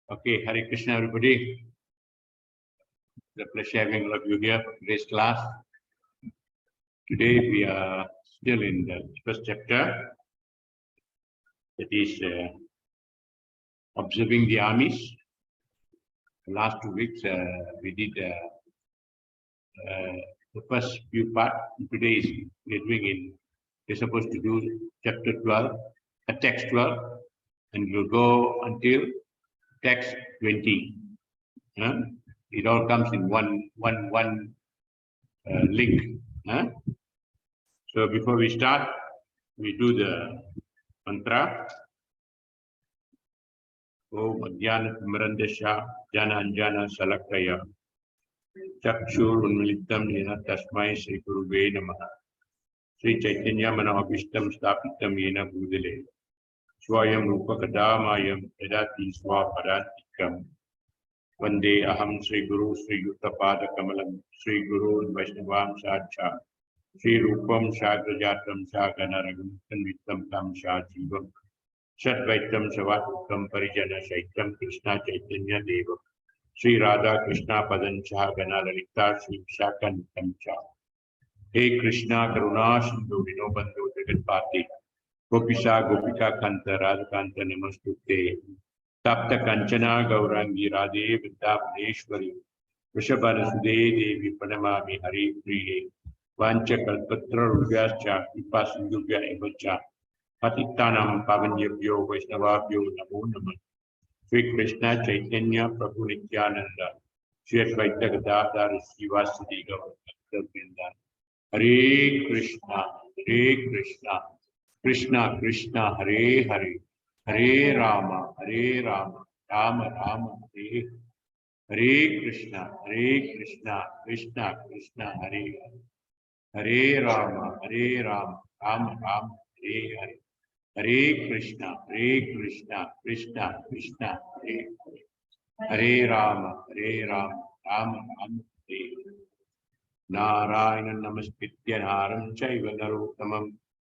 Okay, Hare Krishna, everybody. It's a pleasure having all of you here for today's class. Today we are still in the first chapter, that is observing the armies. The last 2 weeks we did the first few parts. Today is we're supposed to do chapter 12, text 12, and we'll go until text 20. It all comes in one link. So before we start, we do the mantra. Om Adhyana Marandasha Jana Anjana Salakaya Chakshur Unmilitam Yena Tasmai Sri Guruve Namaha Sri Chaitanya Manavishtam Stapitam Yena Bhudale Swayam Rupa Kadamayam Edati Swapadantikam Vande Aham Sri Guru Sri Yuttapada Kamalam Sri Guru Vaishnavam Sacha Sri Rupam Shagrajatam Shaganaragam Tanvitam Tam Shajivam Shatvaitam Savatukam Parijana Shaitam Krishna Chaitanya Deva Sri Radha Krishna Padan Shahagana Lalita Sri Shakantam Cha Hey Krishna Karuna Sindhu Vinobandhu Jagatpati Gopisha Gopika Kanta Radhakanta Namastute Tapta Kanchana Gaurangi Radhe Vrindavaneshwari Vrishabhana Sude Devi Pranamami Hari Priye Vancha Kalpatra Rugyascha Kripa Sindhubhya Evacha Patitanam Pavanyabhyo Vaishnavabhyo Namo Namah Sri Krishna Chaitanya Prabhu Nityananda Sri Advaita Gadadhar Srivasadi Gaurav Hare Krishna Krishna Krishna Hare Hare Hare Rama Rama Rama Hare Hare Krishna Krishna Krishna Hare Hare Rama Rama Rama Hare Hare Hare Krishna Krishna Krishna Hare Hare Rama Rama Rama Hare Narayana Namaskritya Naram Chaiva Narottamam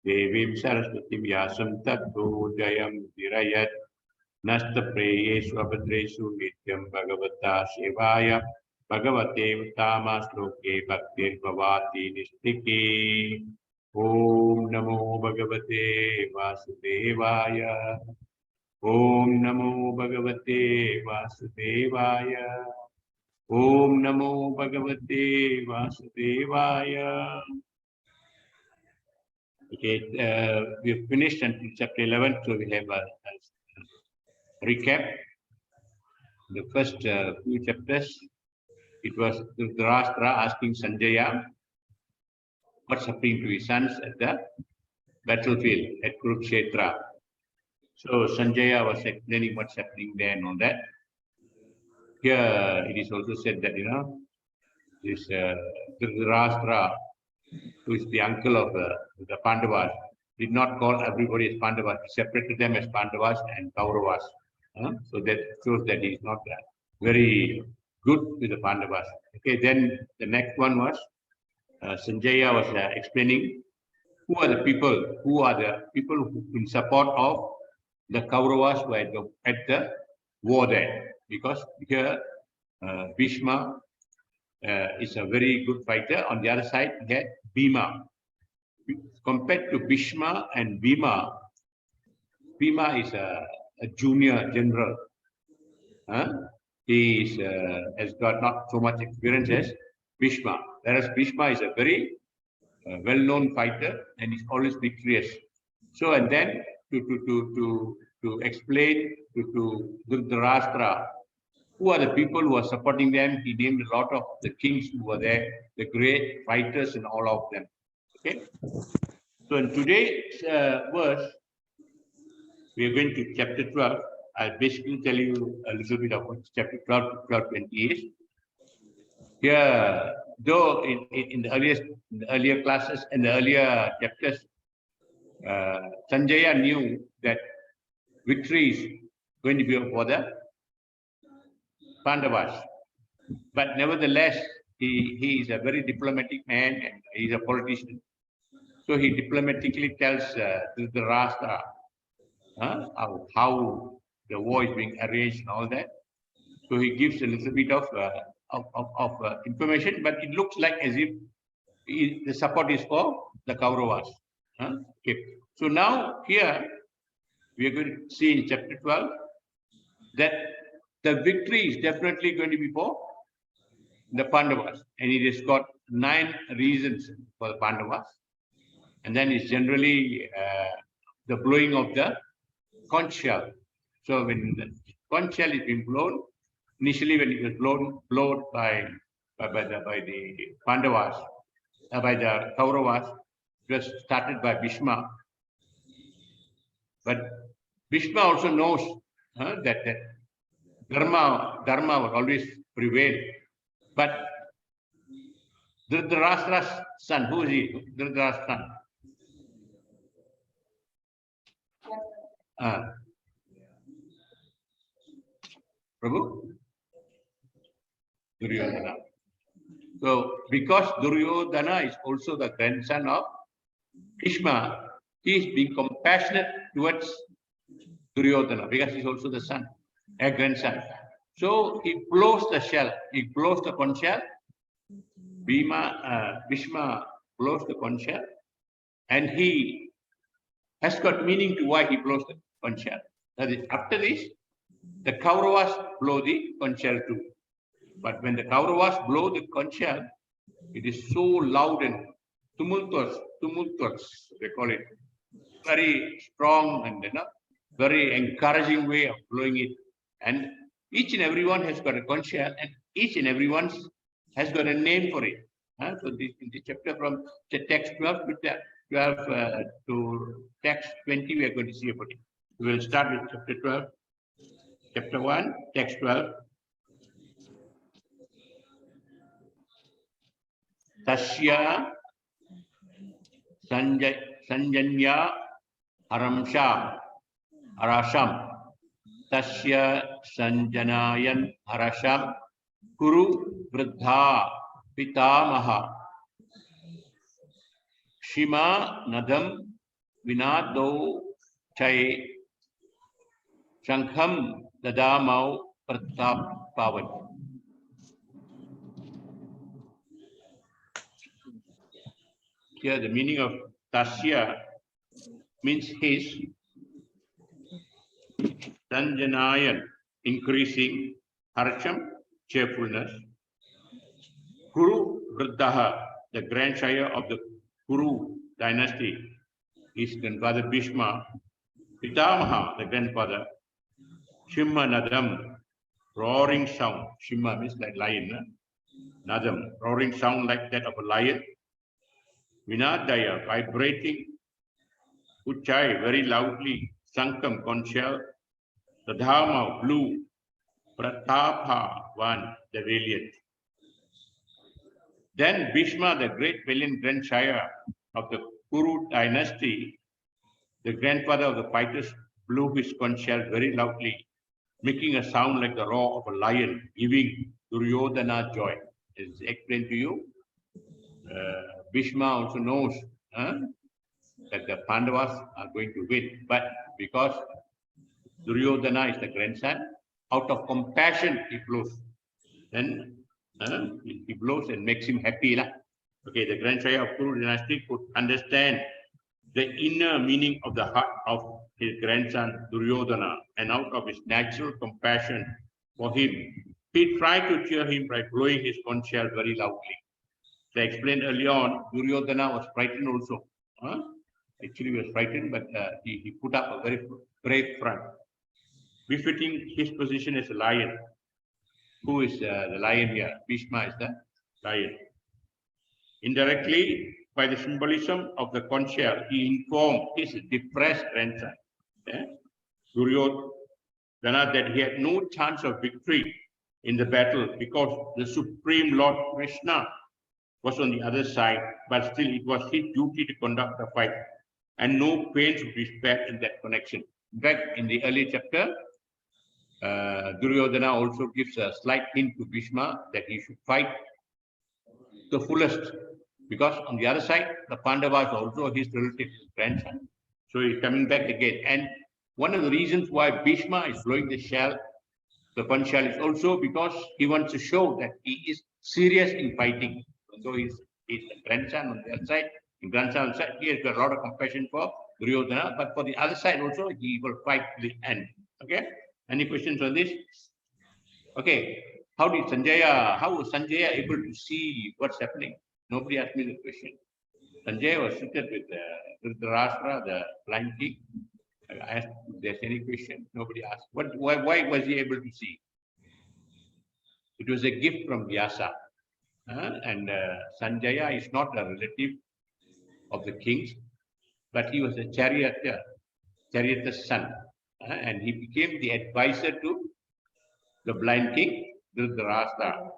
Devim Saraswati Vyasam Tattva Jayam Virayat Nasta Preyesu Abhadresu Nityam Bhagavata Sevaya Bhagavate Uttama Sloke Bhaktir Bhavati Nistiki Om Namo Bhagavate Vasudevaya Om Namo Bhagavate Vasudevaya Om Namo Bhagavate Vasudevaya. Okay, we have finished until chapter 11, so we have a recap. The first few chapters, it was Dhritarashtra asking Sanjaya what's happening to his sons at the battlefield at Kurukshetra. So Sanjaya was explaining what's happening there and all that. Here it is also said that, this Dhritarashtra, who is the uncle of the Pandavas, did not call everybody as Pandavas. He separated them as Pandavas and Kauravas. So that shows that he is not very good with the Pandavas. Okay, then the next one was Sanjaya was explaining who are the people who in support of the Kauravas who are at the war there. Because here Bhishma is a very good fighter. On the other side, we had Bhima. Compared to Bhishma and Bhima, Bhima is a junior general. He has got not so much experience as Bhishma. Whereas Bhishma is a very well-known fighter and is always victorious. So, and then to explain to Dhritarashtra who are the people who are supporting them, he named a lot of the kings who were there, the great fighters and all of them. Okay. So in today's verse, we are going to chapter 12. I'll basically tell you a little bit of what chapter 12 to 12:20 is. Here, though in the earlier classes and the earlier chapters, Sanjaya knew that victory is going to be for the Pandavas. But nevertheless, he is a very diplomatic man and he is a politician. So he diplomatically tells Dhritarashtra how the war is being arranged and all that. So he gives a little bit of information, but it looks like as if the support is for the Kauravas. Okay. So now here we are going to see in chapter 12 that the victory is definitely going to be for the Pandavas, and it has got 9 reasons for the Pandavas. And then it's generally the blowing of the conch shell. So when the conch shell is being blown, initially when it was blown by the Pandavas, by the Kauravas, it was started by Bhishma. But Bhishma also knows that dharma will always prevail. But Dhritarashtra's son, who is he? Dhritarashtra's son. Prabhu? Duryodhana. So, because Duryodhana is also the grandson of Bhishma, he is being compassionate towards Duryodhana because he is also the son, a grandson. So, he blows the shell, he blows the conch shell. Bhishma blows the conch shell, and he has got meaning to why he blows the conch shell. That is, after this, the Kauravas blow the conch shell too. But when the Kauravas blow the conch shell, it is so loud and tumultuous, they call it. Very strong and very encouraging way of blowing it. And each and everyone has got a conch shell, and each and everyone has got a name for it. So in this chapter from text 12 to text 20, we are going to see about it. We will start with chapter 12. Chapter 1, text 12. Tasya Sanjanya Arasham. Tasya Sanjanayan Arasham Kuru Vruddha Pitamaha Shima Nadam Vinado Chai Shankham Dadamau Pratap Pavan. Here the meaning of Tasya means his, Sanjanayan, increasing, Harsham, cheerfulness, Kuru Vruddhaha, the grandsire of the Kuru dynasty, his grandfather Bhishma, Pitamaha, the grandfather, Shimma Nadam, roaring sound. Shimma means like lion. Nadam, roaring sound like that of a lion. Vinadaya, vibrating. Uchai, very loudly. Sankam, conch shell. Tadhama, blue. Pratapha, one, the valiant. Then Bhishma, the great valiant grandsire of the Kuru dynasty, the grandfather of the fighters, blew his conch shell very loudly, making a sound like the roar of a lion, giving Duryodhana joy. As explained to you, Bhishma also knows that the Pandavas are going to win, but because Duryodhana is the grandson, out of compassion he blows. Then he blows and makes him happy. Okay, the grandsire of Kuru dynasty could understand the inner meaning of the heart of his grandson Duryodhana, and out of his natural compassion for him, he tried to cheer him by blowing his conch shell very loudly. So I explained earlier on, Duryodhana was frightened also. Actually, he was frightened, but he put up a very brave front, befitting his position as a lion. Who is the lion here? Bhishma is the lion. Indirectly, by the symbolism of the conch shell, he informed his depressed grandson, Duryodhana, that he had no chance of victory in the battle because the Supreme Lord Krishna was on the other side, but still it was his duty to conduct the fight, and no pains would be spared in that connection. In fact, in the earlier chapter, Duryodhana also gives a slight hint to Bhishma that he should fight the fullest, because on the other side, the Pandavas are also his relative, his grandson. So he's coming back again. And one of the reasons why Bhishma is blowing the shell The Panchal is also because he wants to show that he is serious in fighting. So he's a grandson on the other side. In grandson on the side, he has got a lot of compassion for Duryodhana, but for the other side also, he will fight to the end. Okay? Any questions on this? Okay. How was Sanjaya able to see what's happening? Nobody asked me the question. Sanjaya was seated with Dhritarashtra, the blind king. I asked if there's any question. Nobody asked. Why was he able to see? It was a gift from Vyasa. And Sanjaya is not a relative of the kings, but he was a charioteer's son. And he became the advisor to the blind king, Dhritarashtra.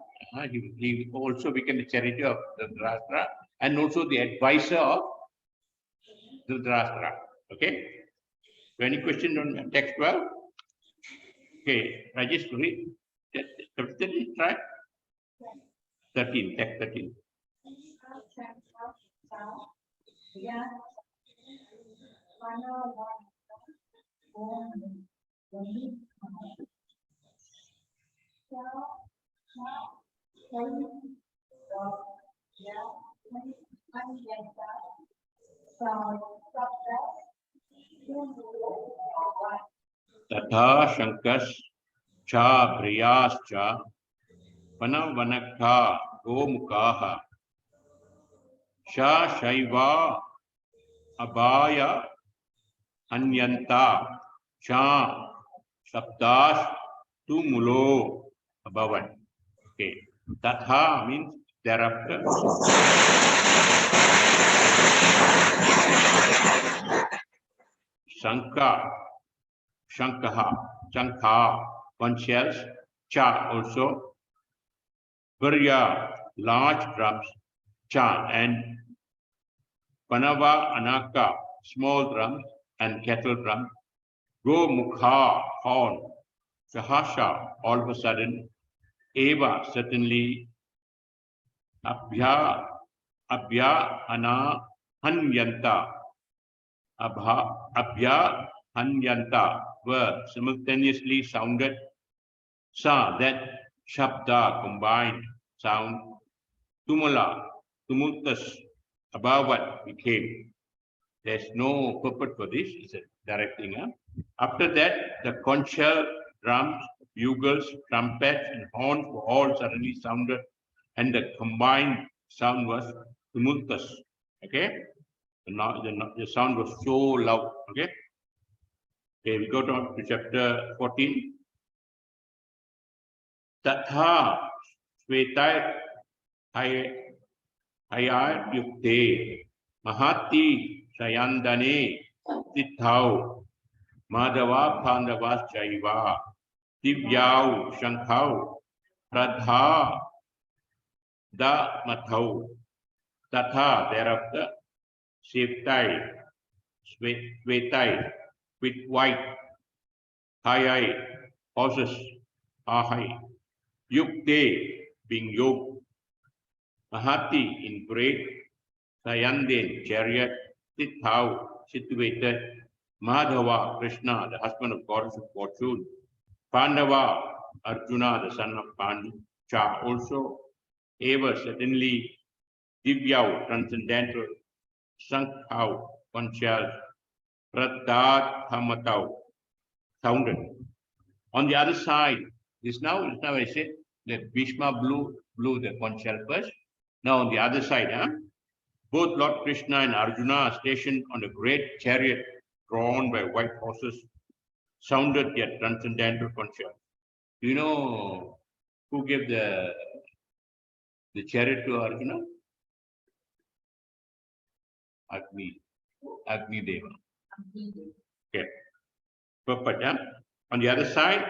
He also became the charioteer of Dhritarashtra and also the advisor of Dhritarashtra. Okay? So any question on text 12? Okay, Rajesh, read. Chapter 13, try. 13, text 13. Tatha Shankas cha Priyas cha Panavanakha Gomukaha Sha Shaiva Abhaya Anyanta Cha Sabdash Tumulo Abhavan. Okay. Tatha means thereafter. Shankha, conch shells, cha also, Varya, large drums, cha, and Panava Anaka, small drums and kettle drums, Go Mukha, horn, Sahasha, all of a sudden, Eva, certainly, Abhya Ana Hanyanta, Abhya Hanyanta were simultaneously sounded. Sa, that Shabda, combined sound, Tumula, tumultus, Abhavat became. There's no purport for this, it's a directing. After that, the conch shell, drums, bugles, trumpets, and horns were all suddenly sounded, and the combined sound was tumultus. Okay? The sound was so loud. Okay? Okay, we go down to chapter 14. Tatha Svetai Hayat Yukte Mahati Sayandane Tithau Madhava Pandavas Chaiva Divyau Shankhau Pradha Da Mathau Tatha thereafter Svetai with white Hayai horses Ahai Yukte being yoked Mahati in great Sayandin chariot Tithau situated Madhava Krishna the husband of goddess of fortune Pandava Arjuna the son of Pandu Cha also Eva certainly Divyau transcendental Sankhau conchal Pradhat Hamatau sounded. On the other side, this now I said that Bhishma blew the conch shell first. Now on the other side, both Lord Krishna and Arjuna are stationed on a great chariot drawn by white horses, sounded their transcendental conch shell. Do you know who gave the chariot to Arjuna? Agni Deva. Okay. Perfect. On the other side,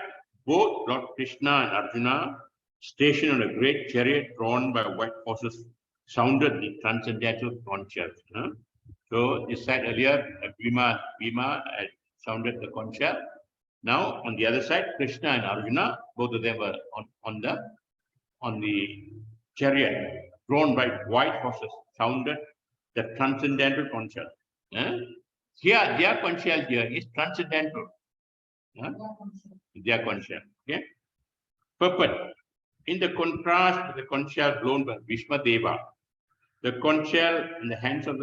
both Lord Krishna and Arjuna, stationed on a great chariot drawn by white horses, sounded the transcendental conch shells. So, this said earlier, Bhima had sounded the conch shell. Now, on the other side, Krishna and Arjuna, both of them were on the chariot drawn by white horses, sounded the transcendental conch shell. Here, their conch shell here is transcendental. Their conch shell. Okay. puppet. In the contrast, the conch shell blown by Bhishma Deva, the conch shell in the hands of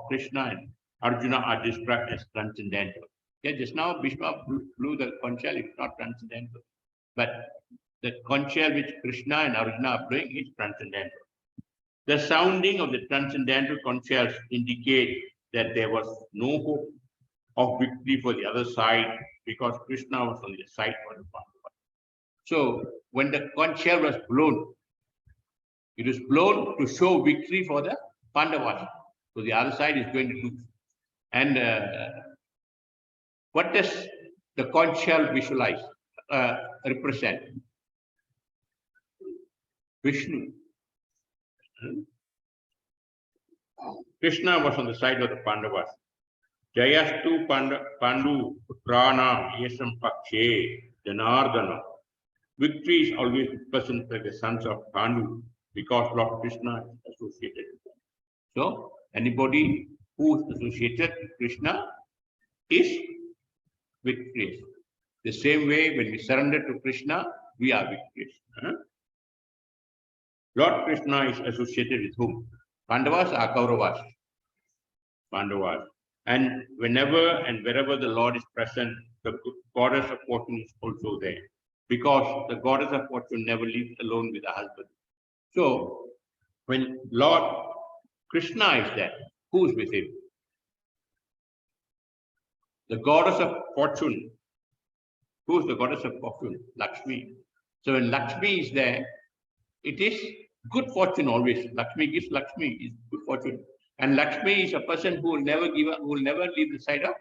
Krishna and Arjuna are described as transcendental. Yeah, just now Bhishma blew the conch shell, it's not transcendental. But the conch shell which Krishna and Arjuna are blowing is transcendental. The sounding of the transcendental conch shells indicate that there was no hope of victory for the other side because Krishna was on the side of the Pandavas. So when the conch shell was blown, it was blown to show victory for the Pandavas. So the other side is going to lose. And what does the conch shell visualize, represent? Vishnu. Krishna was on the side of the Pandavas. Jayastu Pandu Putrana Yesam Pakshe Janardana. Victory is always represented by the sons of Pandu because Lord Krishna is associated with them. So, anybody who is associated with Krishna is victorious. The same way, when we surrender to Krishna, we are victorious. Lord Krishna is associated with whom? Pandavas or Kauravas? Pandavas. And whenever and wherever the Lord is present, the goddess of fortune is also there. Because the goddess of fortune never lives alone with her husband. So, when Lord Krishna is there, who is with him? The goddess of fortune. Who is the goddess of fortune? Lakshmi. So when Lakshmi is there, it is good fortune always. Lakshmi gives Lakshmi is good fortune. And Lakshmi is a person who will never give up, who will never leave the side of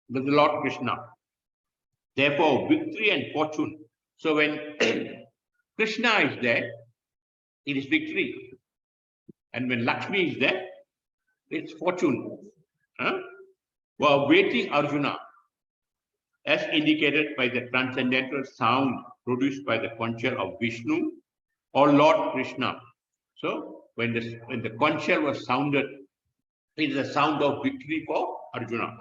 the Lord Krishna. Therefore, victory and fortune. So when Krishna is there, it is victory. And when Lakshmi is there, it's fortune. While waiting Arjuna, as indicated by the transcendental sound produced by the conch shell of Vishnu or Lord Krishna. So when the conch shell was sounded, it is a sound of victory for Arjuna.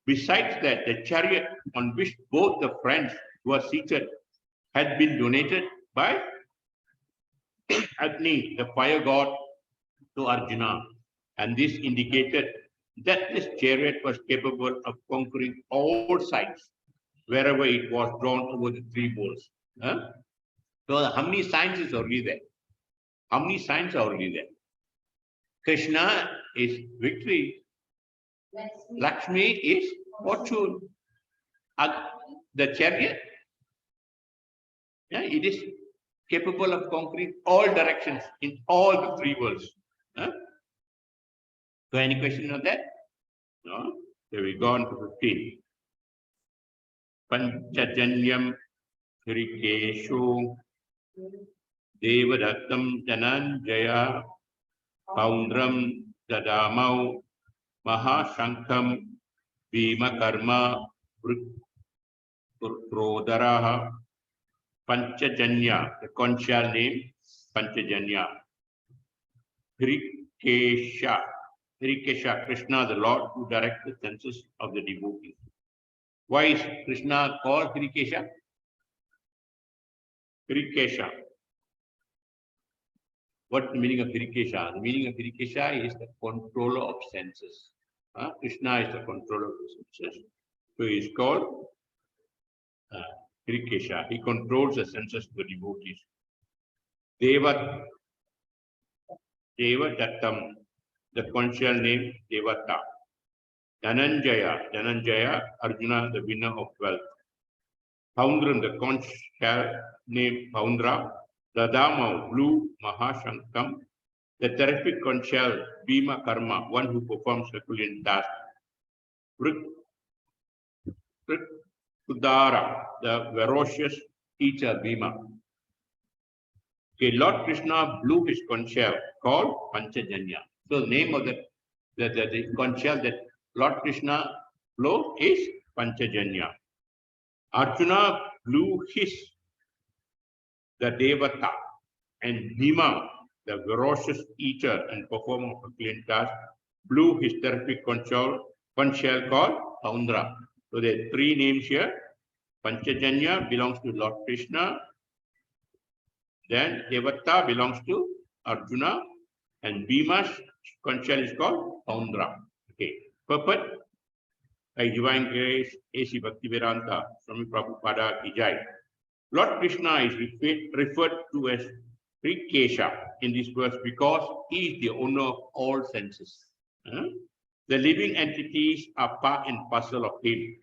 Besides that, the chariot on which both the friends were seated had been donated by Agni, the fire god, to Arjuna. And this indicated that this chariot was capable of conquering all sides wherever it was drawn over the three poles. So how many signs is already there? How many signs are already there? Krishna is victory. Lakshmi is fortune. The chariot, it is capable of conquering all directions in all the three worlds. So any question on that? No? So we go on to 15. Panchajanyam Hrikeshu Devadattam Jananjaya Paundram Dadamau Mahashankam Bhimakarma Prodaraha. Panchajanya, the conch shell name Panchajanya. Hrikesha, Krishna, the Lord who directs the senses of the devotees. Why is Krishna called Hrikesha? Hrikesha. What's the meaning of Hrikesha? The meaning of Hrikesha is the controller of senses. Krishna is the controller of the senses. So he is called Hrikesha. He controls the senses of the devotees. Devadattam, the conch shell name Devata. Dhananjaya, Arjuna, the winner of wealth. Paundram, the conch shell name Paundra. Dadamau, blue Mahashankam, the terrific conch shell Bhimakarma, one who performs Herculean tasks. Kudara, the ferocious teacher Bhima. Okay, Lord Krishna blew his conch shell called Panchajanya. So the name of the conch shell that Lord Krishna blew is Panchajanya. Arjuna blew the Devata, and Bhima, the ferocious eater and performer of Herculean task, blew his terrific conch shell called Paundra. So there are three names here. Panchajanya belongs to Lord Krishna. Then Devata belongs to Arjuna. And Bhima's conchal is called Saundra. Okay. Purport by Divine Grace, A.C. Bhaktivedanta, Swami Prabhupada Ki Jai. Lord Krishna is referred to as Sri Kesha in this verse because he is the owner of all senses. The living entities are part and parcel of him,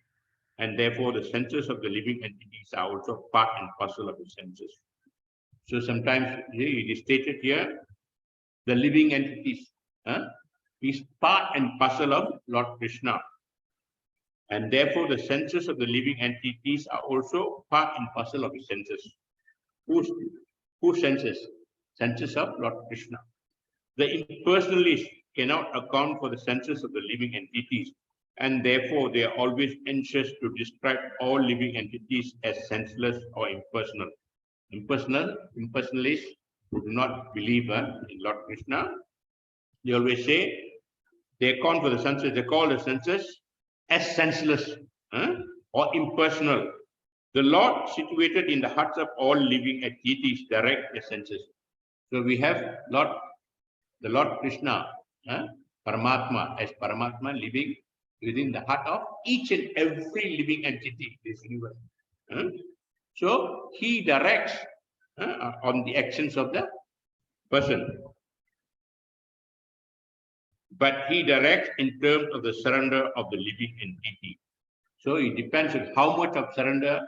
and therefore the senses of the living entities are also part and parcel of the senses. So sometimes it is stated here, the living entities is part and parcel of Lord Krishna. And therefore, the senses of the living entities are also part and parcel of his senses. Whose senses? Senses of Lord Krishna. The impersonalists cannot account for the senses of the living entities, and therefore they are always anxious to describe all living entities as senseless or impersonal. Impersonalists who do not believe in Lord Krishna, they always say they account for the senses, they call the senses as senseless or impersonal. The Lord situated in the hearts of all living entities direct the senses. So we have the Lord Krishna, Paramatma, as Paramatma living within the heart of each and every living entity in this universe. So he directs on the actions of the person. But he directs in terms of the surrender of the living entity. So it depends on how much of surrender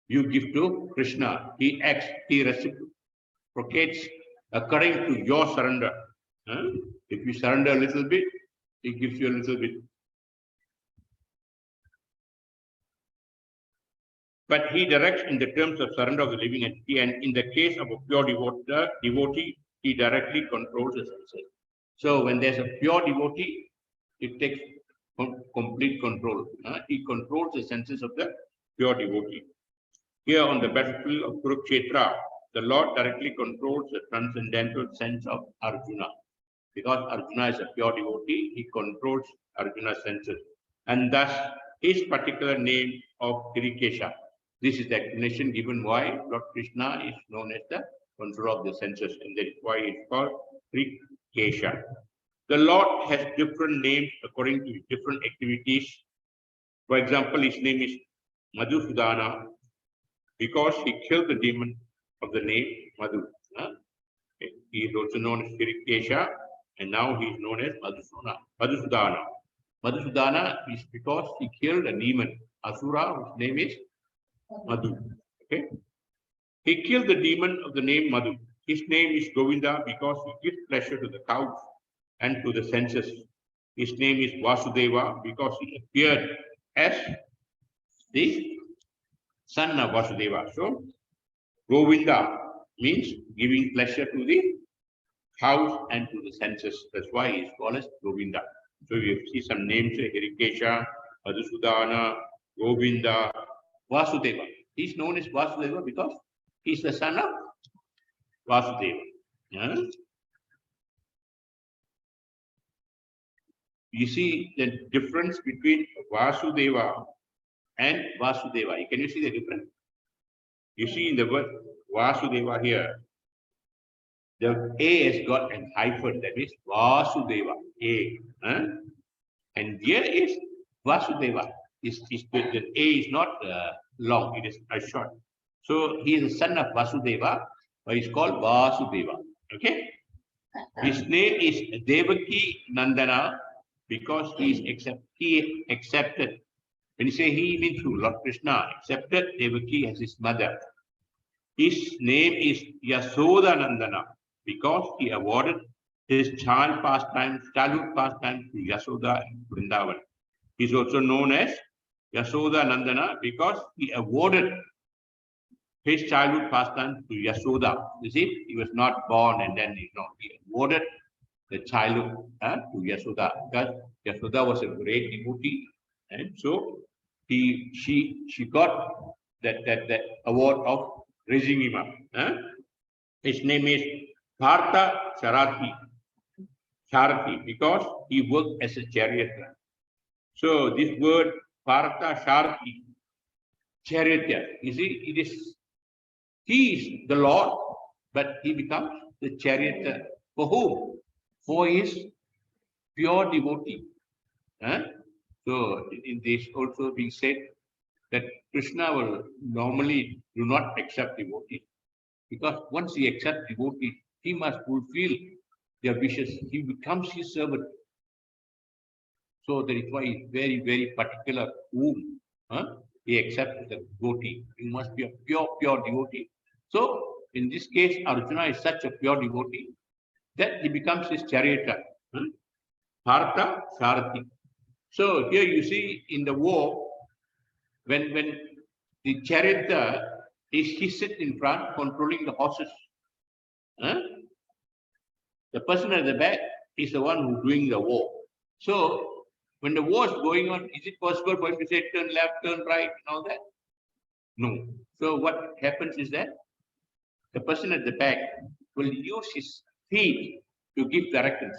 you give to Krishna. He acts, he reciprocates according to your surrender. If you surrender a little bit, he gives you a little bit. But he directs in the terms of surrender of the living entity, and in the case of a pure devotee, he directly controls the senses. So when there's a pure devotee, it takes complete control. He controls the senses of the pure devotee. Here on the battlefield of Kurukshetra, the Lord directly controls the transcendental sense of Arjuna. Because Arjuna is a pure devotee, he controls Arjuna's senses. And thus, his particular name of Kirikesha. This is the explanation given why Lord Krishna is known as the controller of the senses, and that is why it's called Kirikesha. The Lord has different names according to his different activities. For example, his name is Madhusudana because he killed the demon of the name Madhu. He is also known as Kirikesha, and now he is known as Madhusudana. Madhusudana is because he killed a demon, Asura, whose name is Madhu. Okay? He killed the demon of the name Madhu. His name is Govinda because he gives pleasure to the cows and to the senses. His name is Vasudeva because he appeared as the son of Vasudeva. So, Govinda means giving pleasure to the cows and to the senses. That's why he is called as Govinda. So, you see some names, Hirikesha, Madhusudana, Govinda, Vasudeva. He's known as Vasudeva because he's the son of Vasudeva. You see the difference between Vasudeva and Vasudeva. Can you see the difference? You see in the word Vasudeva here, the A has got an hyphen, that is Vasudeva, A. And here is Vasudeva. The A is not long, it is short. So he is the son of Vasudeva, but he's called Vasudeva. Okay? His name is Devaki Nandana because he accepted. When you say he means who? Lord Krishna accepted Devaki as his mother. His name is Yasoda Nandana because he awarded his childhood pastime to Yasoda and Vrindavan. He is also known as Yasoda Nandana because he awarded his childhood pastime to Yasoda. You see, he was not born and then he awarded the childhood to Yasoda because Yasoda was a great devotee, and so she got that award of raising him up. His name is Partha Sarathi because he worked as a charioteer. So this word Partha Sarathi charioteer. You see, he is the Lord, but he becomes the charioteer. For whom? For his pure devotee. Huh? So in this also being said that Krishna will normally do not accept devotees, because once he accepts devotees, he must fulfill their wishes. He becomes his servant. So that is why he is very, very particular whom he accepts the devotee. He must be a pure devotee. So in this case, Arjuna is such a pure devotee that he becomes his charioteer. Bharata Sarathi. So here you see in the war, when the charioteer he sits in front controlling the horses. The person at the back is the one who's doing the war. So when the war is going on, is it possible for him to say turn left, turn right, and all that? No. So what happens is that the person at the back will use his feet to give directions.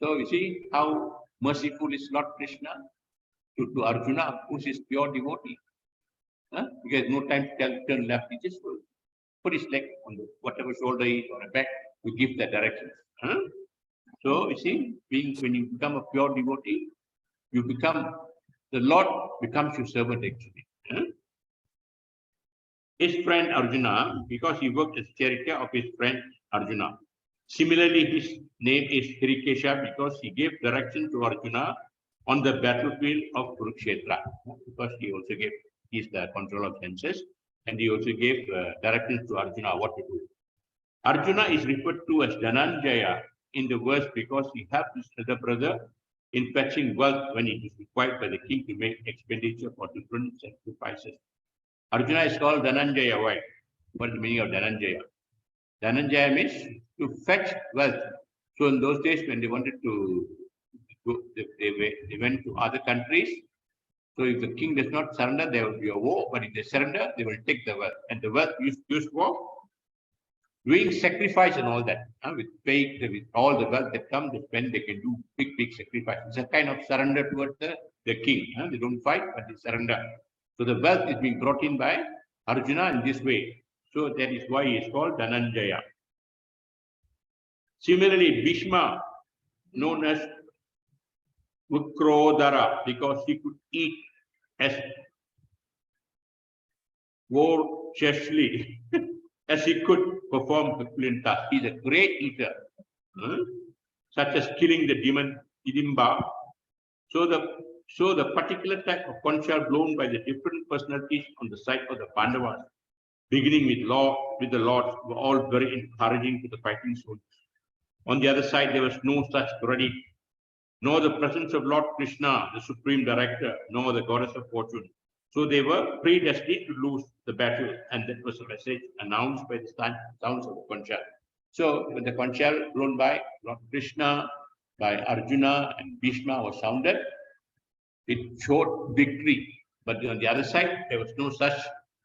So you see how merciful is Lord Krishna to Arjuna, who is pure devotee. Because no time to tell turn left, he just will put his leg on the whatever shoulder is or the back to give the directions. So you see, when you become a pure devotee, you become the Lord becomes your servant actually. His friend Arjuna, because he worked as charioteer of his friend Arjuna. Similarly, his name is Hirikesha because he gave direction to Arjuna on the battlefield of Kurukshetra. Because he's the control of senses, and he also gave directions to Arjuna what to do. Arjuna is referred to as Dhananjaya in the verse because he helped his elder brother in fetching wealth when it is required by the king to make expenditure for different sacrifices. Arjuna is called Dhananjaya. Why? What is the meaning of Dhananjaya? Dhananjaya means to fetch wealth. So in those days when they wanted to go, they went to other countries. So if the king does not surrender, there will be a war. But if they surrender, they will take the wealth. And the wealth used for doing sacrifice and all that. With all the wealth that comes, they can do big sacrifice. It's a kind of surrender towards the king. They don't fight, but they surrender. So the wealth is being brought in by Arjuna in this way. So that is why he is called Dhananjaya. Similarly, Bhishma, known as Vikrodara, because he could eat as voraciously as he could perform Herculean tasks. He is a great eater, such as killing the demon Hidimba. So the particular type of conch shell blown by the different personalities on the side of the Pandavas, beginning with the lords, were all very encouraging to the fighting soldiers. On the other side, there was no such credit, nor the presence of Lord Krishna, the supreme director, nor the goddess of fortune. So they were predestined to lose the battle, and that was a message announced by the sounds of the conch shell. So when the conch shell blown by Lord Krishna, by Arjuna and Bhishma was sounded, it showed victory. But on the other side, there was no such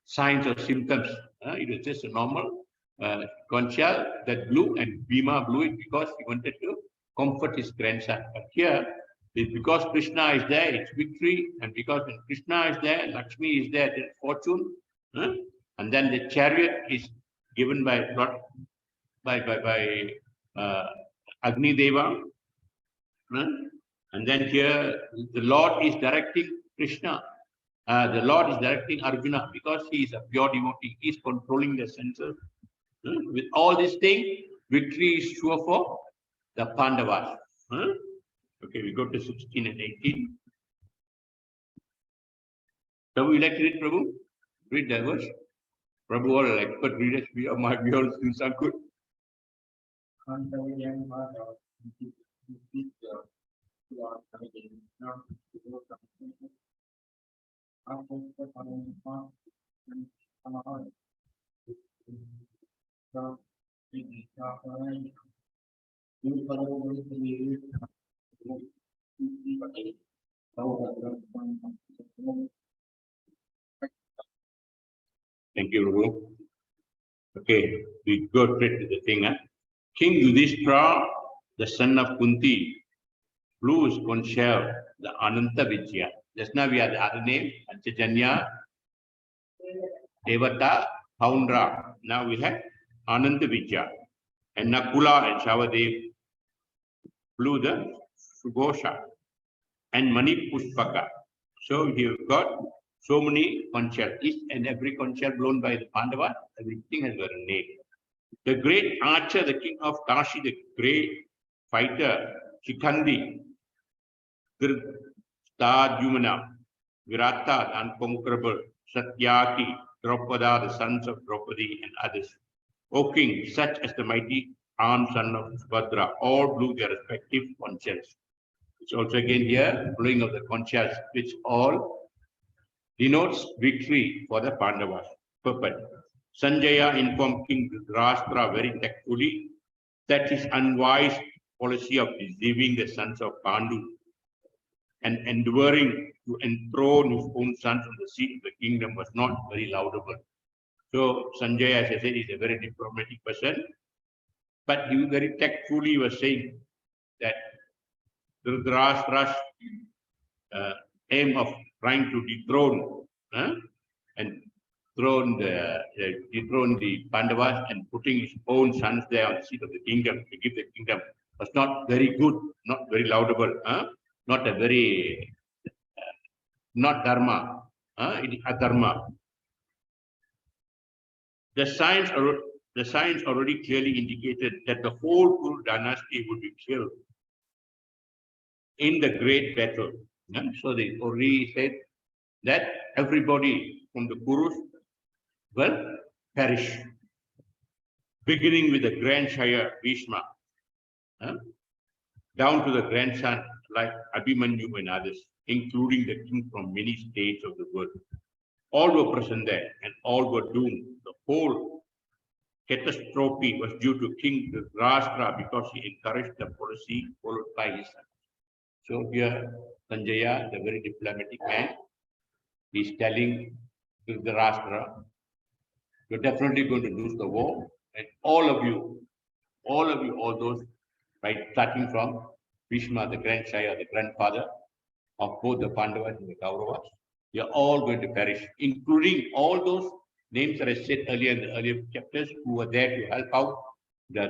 signs or symptoms. It was just a normal conch shell that blew, and Bhima blew it because he wanted to comfort his grandson. But here, because Krishna is there, it's victory, and because when Krishna is there, Lakshmi is there, there's fortune. And then the chariot is given by Agni Deva. And then here, the Lord is directing Krishna. The Lord is directing Arjuna because he is a pure devotee. He is controlling the senses. With all these things, victory is sure for the Pandavas. Okay, we go to 16 and 18. Prabhu, you like to read, Prabhu? Read that verse. Prabhu, all expert readers, we all students are good. Thank you, Prabhu. Okay, we go straight to the thing. King Yudhishthira, the son of Kunti, blew his conch shell, the Ananta Vijaya. Just now we had the other name, Anchajanya, Devata, Paundra. Now we have Ananda Vijaya. And Nakula and Shavadev blew the Sugosha and Mani Pushpaka. So you've got so many conch shells. Each and every conch shell blown by the Pandava, everything has got a name. The great archer, the king of Kashi, the great fighter, Shikhandi, Dhritarjumna, Virata, the unconquerable, Satyaki, Draupada, the sons of Draupadi, and others. O king, such as the mighty armed son of Subhadra, all blew their respective conch shells. It's also again here, blowing of the conch shells, which all denotes victory for the Pandavas. Purport. Sanjaya informed King Dhritarashtra very tactfully that his unwise policy of deceiving the sons of Pandu and endeavoring to enthrone his own sons on the seat of the kingdom was not very laudable. So Sanjaya, as I said, is a very diplomatic person, but he very tactfully was saying that Dhritarashtra's aim of trying to dethrone and dethrone the Pandavas and putting his own sons there on the seat of the kingdom to give the kingdom was not very good, not very laudable, not a very, not dharma, it is adharma. The signs already clearly indicated that the whole Kuru dynasty would be killed in the great battle. So they already said that everybody from the Kurus will perish, beginning with the grandsire Bhishma, down to the grandson like Abhimanyu and others, including the king from many states of the world. All were present there and all were doomed. The whole catastrophe was due to King Dhritarashtra because he encouraged the policy followed by his son. So here, Sanjaya, the very diplomatic man, is telling Dhritarashtra, you're definitely going to lose the war, and all of you, all those, right, starting from Bhishma, the grandsire, the grandfather of both the Pandavas and the Kauravas, you're all going to perish, including all those names that I said earlier in the earlier chapters who were there to help out. The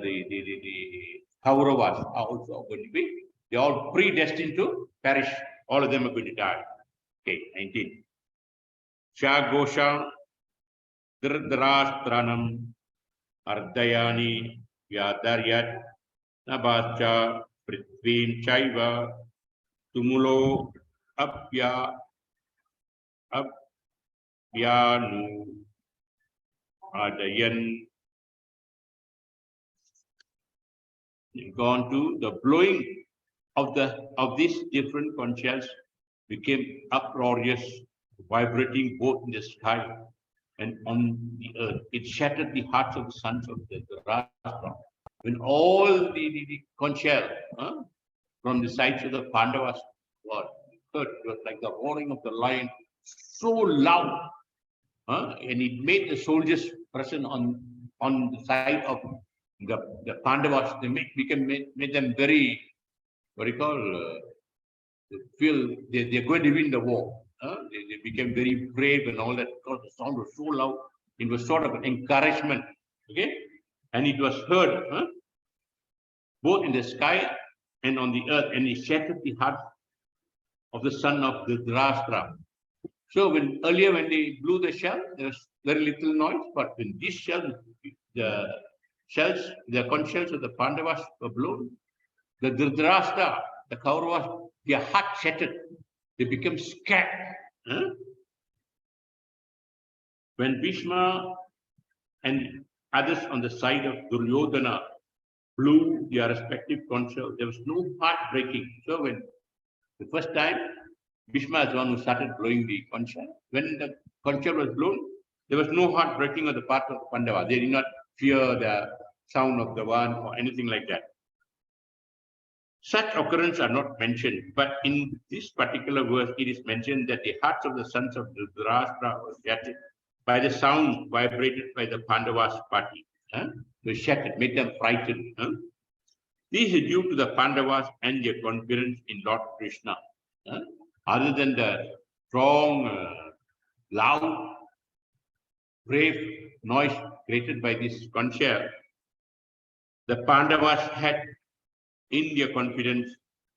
Kauravas are also going to be, they're all predestined to perish. All of them are going to die. Okay, 19. Shagosha Dhritarashtranam Ardayani Vyadaryat Nabhacha Prithvim Chaiva Tumulo Apyanu Adayan. Gone to the blowing of these different conch shells became uproarious, vibrating both in the sky and on the earth. It shattered the hearts of the sons of the Rashtra. When all the conch shell from the sides of the Pandavas were heard, it was like the roaring of the lion, so loud, and it made the soldiers present on the side of the Pandavas. They made them very, what do you call, feel they're going to win the war. They became very brave and all that because the sound was so loud. It was sort of an encouragement, okay? And it was heard both in the sky and on the earth, and it shattered the heart of the son of the Dhritarashtra. So when they blew the shell, there was very little noise, but when this shell, the conch shells of the Pandavas were blown, the Dhritarashtra, the Kauravas, their heart shattered. They became scared. When Bhishma and others on the side of Duryodhana blew their respective conch shells, there was no heart breaking. So when the first time, Bhishma is the one who started blowing the conch shell. When the conch shell was blown, there was no heart breaking on the part of Pandava. They did not fear the sound of the one or anything like that. Such occurrences are not mentioned, but in this particular verse, it is mentioned that the hearts of the sons of Dhritarashtra were shattered by the sound vibrated by the Pandavas party. They shattered, made them frightened. This is due to the Pandavas and their confidence in Lord Krishna. Other than the strong, loud brave noise created by this concher, the Pandavas had in their confidence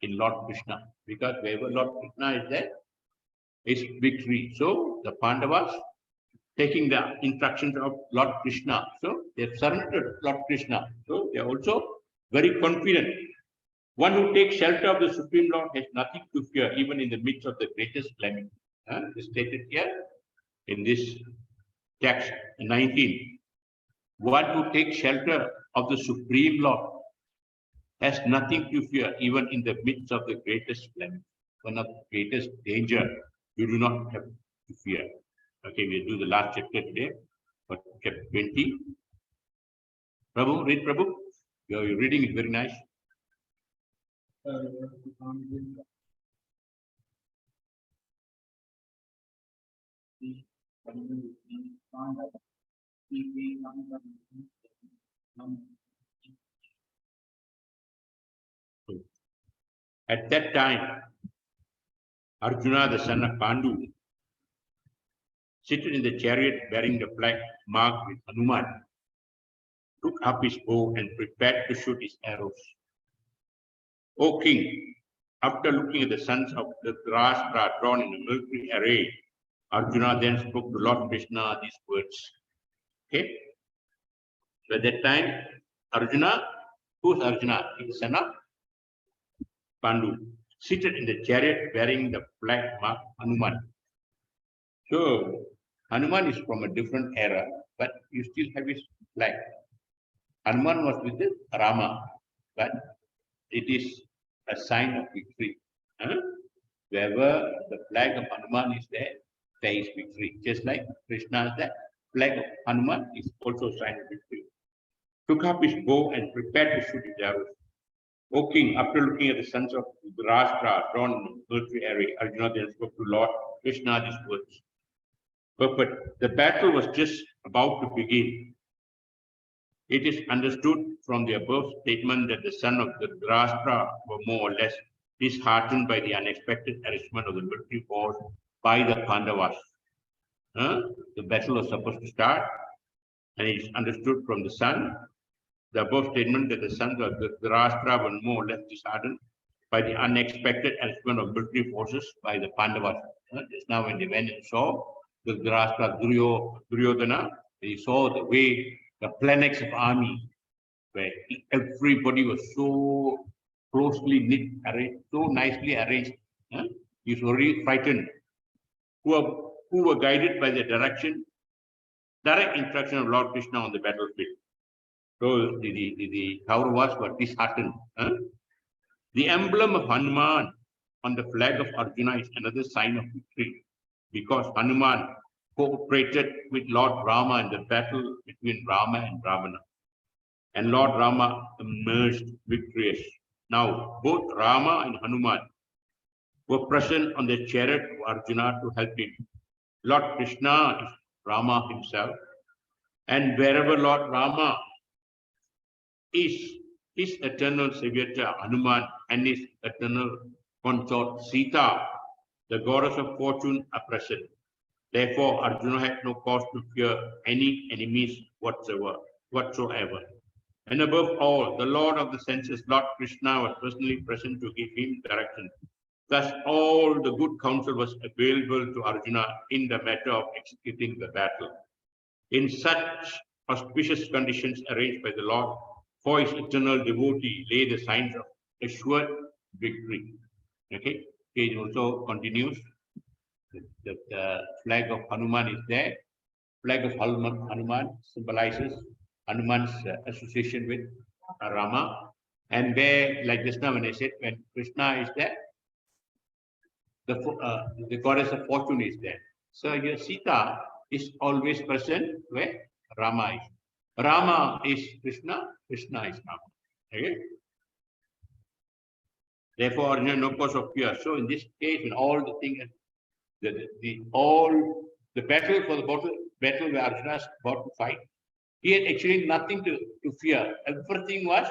in Lord Krishna, because wherever Lord Krishna is there, is victory. So the Pandavas, taking the instructions of Lord Krishna, so they have surrendered Lord Krishna. So they are also very confident. One who takes shelter of the Supreme Lord has nothing to fear, even in the midst of the greatest calamity. It's stated here in this text 19. One who takes shelter of the Supreme Lord has nothing to fear, even in the midst of the greatest calamity. One of the greatest danger, you do not have to fear. Okay, we'll do the last chapter today, but chapter 20. Prabhu, read Prabhu. Your reading is very nice. At that time, Arjuna, the son of Pandu, seated in the chariot bearing the flag marked with Hanuman, took up his bow and prepared to shoot his arrows. O king, after looking at the sons of the Dhritarashtra drawn in a military array, Arjuna then spoke to Lord Krishna these words. Okay? So at that time, Arjuna, who's Arjuna? He's the son of Pandu, seated in the chariot bearing the flag marked Hanuman. So Hanuman is from a different era, but you still have his flag. Hanuman was with the Rama, but it is a sign of victory. Wherever the flag of Hanuman is there, there is victory. Just like Krishna's the flag of Hanuman is also a sign of victory. Took up his bow and prepared to shoot his arrows. O king, after looking at the sons of Dhritarashtra drawn in military array, Arjuna then spoke to Lord Krishna these words. But the battle was just about to begin. It is understood from the above statement that the sons of the Dhritarashtra were more or less disheartened by the unexpected arrestment of the military force by the Pandavas. The battle was supposed to start, and it is understood from the above statement that the sons of the Dhritarashtra were more or less disheartened by the unexpected arrestment of military forces by the Pandavas. Just now when they went and saw the Dhritarashtra Duryodhana, they saw the way the phalanx of army, where everybody was so closely knit, arranged, so nicely arranged. He was already frightened. Who were guided by the direct instruction of Lord Krishna on the battlefield. So the Kauravas were disheartened. The emblem of Hanuman on the flag of Arjuna is another sign of victory, because Hanuman cooperated with Lord Rama in the battle between Rama and Ravana. And Lord Rama emerged victorious. Now, both Rama and Hanuman were present on the chariot of Arjuna to help him. Lord Krishna is Rama himself. And wherever Lord Rama is, his eternal savior Hanuman and his eternal consort Sita, the goddess of fortune, are present. Therefore, Arjuna had no cause to fear any enemies whatsoever. And above all, the Lord of the senses, Lord Krishna, was personally present to give him direction. Thus, all the good counsel was available to Arjuna in the matter of executing the battle. In such auspicious conditions arranged by the Lord, for his eternal devotee lay the signs of assured victory. Okay, page also continues. The flag of Hanuman is there. Flag of Hanuman symbolizes Hanuman's association with Rama. And where, like just now when I said, when Krishna is there, the goddess of fortune is there. So your Sita is always present where Rama is. Rama is Krishna, Krishna is Rama. Okay? Therefore, Arjuna no cause of fear. So in this case, when all the things, the battle for the battle where Arjuna is about to fight, he had actually nothing to fear. Everything was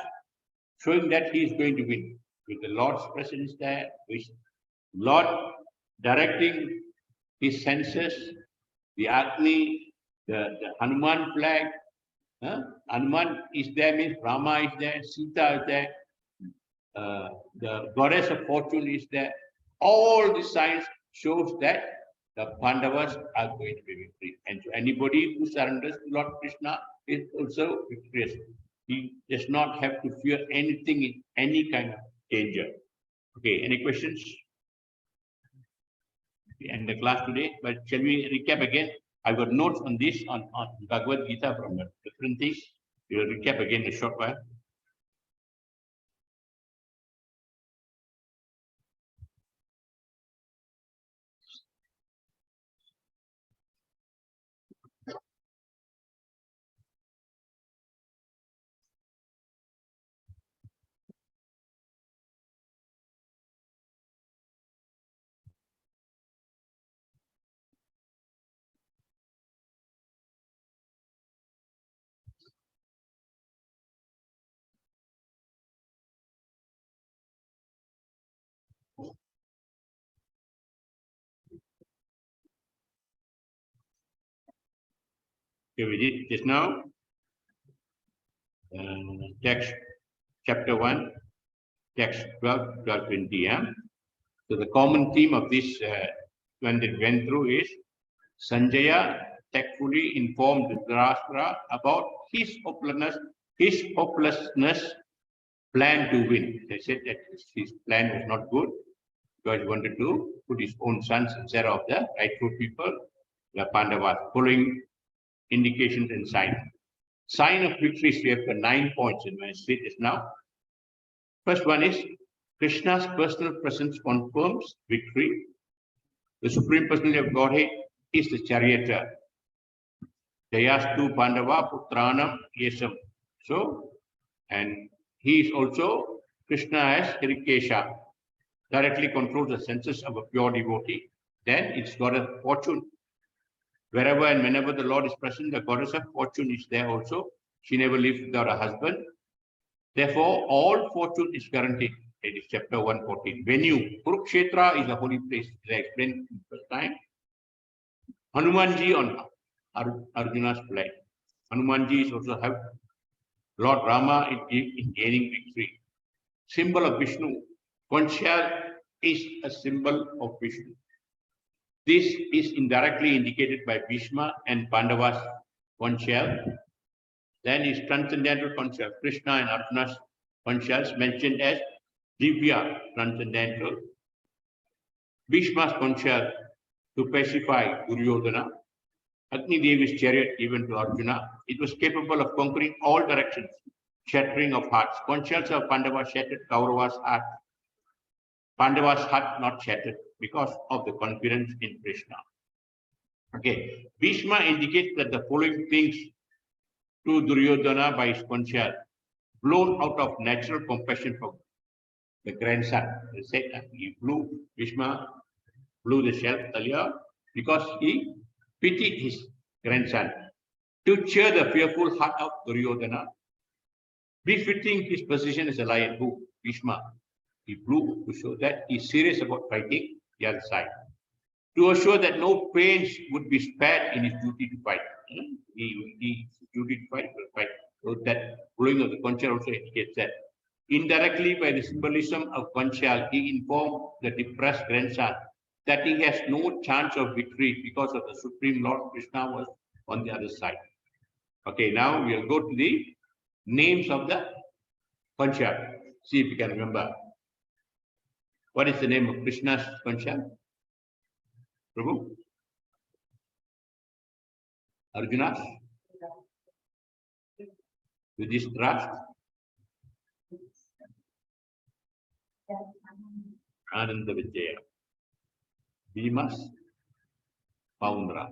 showing that he is going to win. With the Lord's presence there, with Lord directing his senses, the Agni, the Hanuman flag. Hanuman is there, means Rama is there, Sita is there, the goddess of fortune is there. All the signs shows that the Pandavas are going to be victorious. And so anybody who surrenders to Lord Krishna is also victorious. He does not have to fear anything in any kind of danger. Okay, any questions? We end the class today, but shall we recap again? I've got notes on this on Bhagavad Gita from different things. We will recap again in a short while. Okay, we did just now. Text chapter 1, text 12, 12, 20. Yeah? So the common theme of this when it went through is Sanjaya tactfully informed Dhritarashtra about his hopelessness plan to win. They said that his plan was not good because he wanted to put his own sons instead of the rightful people, the Pandavas, following indications and signs. Sign of victory, we have got 9 points in my street is now. First one is Krishna's personal presence confirms victory. The Supreme Personality of Godhead is the charioteer. Jayastu Pandava Putranam Yesam. So, and he is also Krishna as Hirikesha, directly controls the senses of a pure devotee. Then it's got a fortune. Wherever and whenever the Lord is present, the goddess of fortune is there also. She never lives without a husband. Therefore, all fortune is guaranteed. It is chapter 114. Venue. Kurukshetra is a holy place. As I explained first time. Hanumanji on Arjuna's flag. Hanumanji is also helped Lord Rama in gaining victory. Symbol of Vishnu. Conchal is a symbol of Vishnu. This is indirectly indicated by Bhishma and Pandava's conchal. Then is transcendental conchal. Krishna and Arjuna's conchals mentioned as Divya, transcendental. Bhishma's conchal to pacify Duryodhana. Agni Devi's chariot given to Arjuna. It was capable of conquering all directions, shattering of hearts. Conchals of Pandava shattered Kaurava's heart. Pandava's heart not shattered because of the confidence in Krishna. Okay, Bhishma indicates that the following things to Duryodhana by his conchal, blown out of natural compassion for the grandson. They said that Bhishma blew the shell earlier because he pitied his grandson to cheer the fearful heart of Duryodhana, befitting his position as a lion. Who? Bhishma. He blew to show that he's serious about fighting the other side. To assure that no pains would be spared in his duty to fight. His duty to fight will fight. So that blowing of the conchal also indicates that. Indirectly, by the symbolism of conchal, he informed the depressed grandson that he has no chance of victory because of the Supreme Lord Krishna was on the other side. Okay, now we'll go to the names of the conchal. See if you can remember. What is the name of Krishna's conchal? Prabhu? Arjuna's? Yudhishthira's? Ananda Vijaya. Bhima's? Paundra.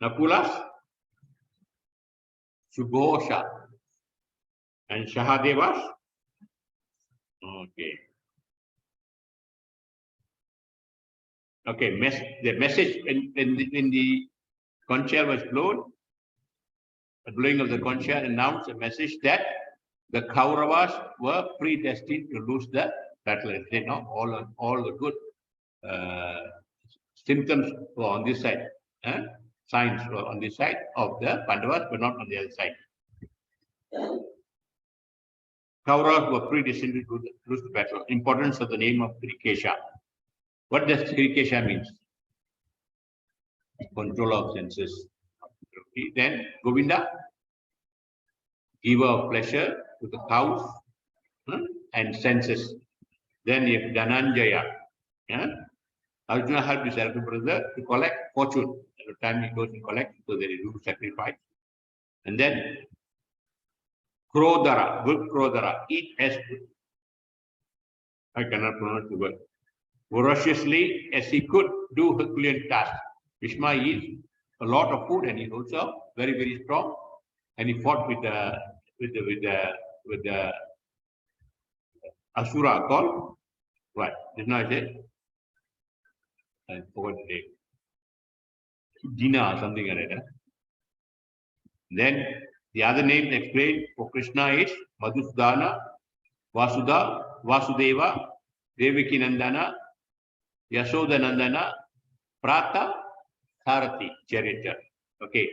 Nakula's? Subhosha. And Shahadeva's? Okay. Okay, the message when the conchal was blown, the blowing of the conchal announced a message that the Kauravas were predestined to lose the battle. They know all the good symptoms were on this side. signs were on the side of the Pandavas, but not on the other side. Kauravas were predestined to lose the battle. Importance of the name of Krikesha. What does Krikesha mean? Control of senses. Okay. Then Govinda, giver of pleasure to the cows and senses. Then you have Dhananjaya. Yeah? Arjuna helped his elder brother to collect fortune. At the time he goes and collects, so they do sacrifice. And then Krodara, good Krodara, eat as I cannot pronounce the word. Voraciously as he could do Herculean tasks. Bhishma eats a lot of food and he's also very, very strong. And he fought with the Asura called what? Just now I said, I forgot the name. Dina or something like that. Then the other names explained for Krishna is Madhusudana, Vasudeva, Devaki Nandana, Yasoda Nandana, Prata, Tharati, charioteer. Okay.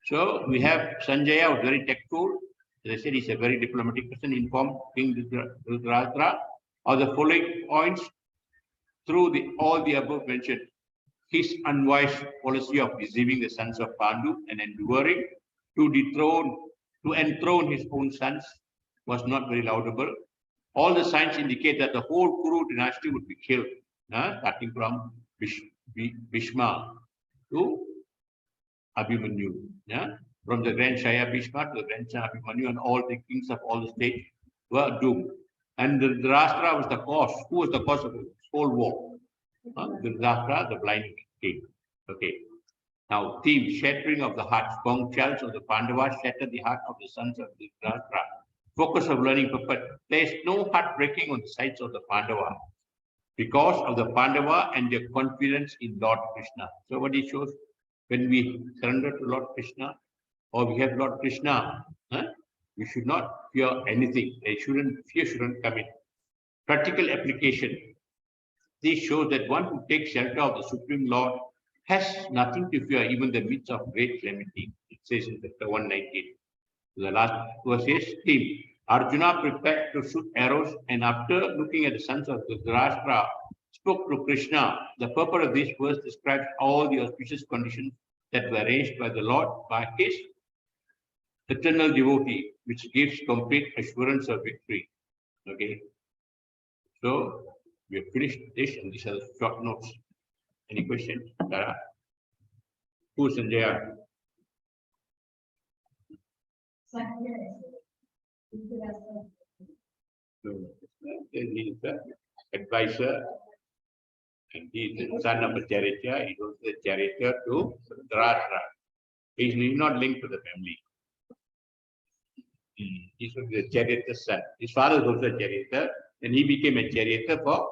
So we have Sanjaya, was very tactful. As I said, he's a very diplomatic person, informed King Dhritarashtra of the following points through all the above mentioned. His unwise policy of deceiving the sons of Pandu and enduring to enthrone his own sons was not very laudable. All the signs indicate that the whole Kuru dynasty would be killed, starting from Bhishma to Abhimanyu. From the grandshire Bhishma to the grandson Abhimanyu, and all the kings of all the states were doomed. And the Dhritarashtra was the cause. Who was the cause of this whole war? The Dhritarashtra, the blind king. Okay. Now, theme, shattering of the hearts. Gong shells of the Pandavas shattered the heart of the sons of the Dhritarashtra. Focus of learning purpose. There is no heart breaking on the sides of the Pandava because of the Pandava and their confidence in Lord Krishna. So what it shows, when we surrender to Lord Krishna or we have Lord Krishna, we should not fear anything. Fear shouldn't come in. Practical application. This shows that one who takes shelter of the Supreme Lord has nothing to fear, even the midst of great calamity. It says in chapter 119. The last verse is theme. Arjuna prepared to shoot arrows, and after looking at the sons of Dhritarashtra, spoke to Krishna. The purpose of this verse describes all the auspicious conditions that were arranged by the Lord by his eternal devotee, which gives complete assurance of victory. Okay. So we have finished this, and these are the short notes. Any questions? Tara? Who's Sanjaya? He is the advisor, and he is the son of a charioteer. He was the charioteer to Dhritarashtra. He is not linked to the family. He was the charioteer's son. His father was also a charioteer, and he became a charioteer for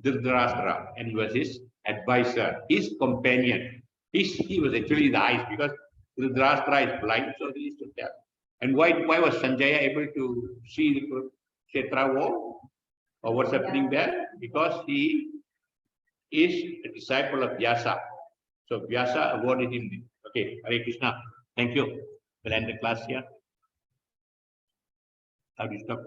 Dhritarashtra, and he was his advisor, his companion. He was actually the eyes, because Dhritarashtra is blind, so he used to tell. And why was Sanjaya able to see the Kshetra war or what's happening there? Because he is a disciple of Vyasa. So Vyasa awarded him this. Okay, Hare Krishna. Thank you. We'll end the class here. How do you stop?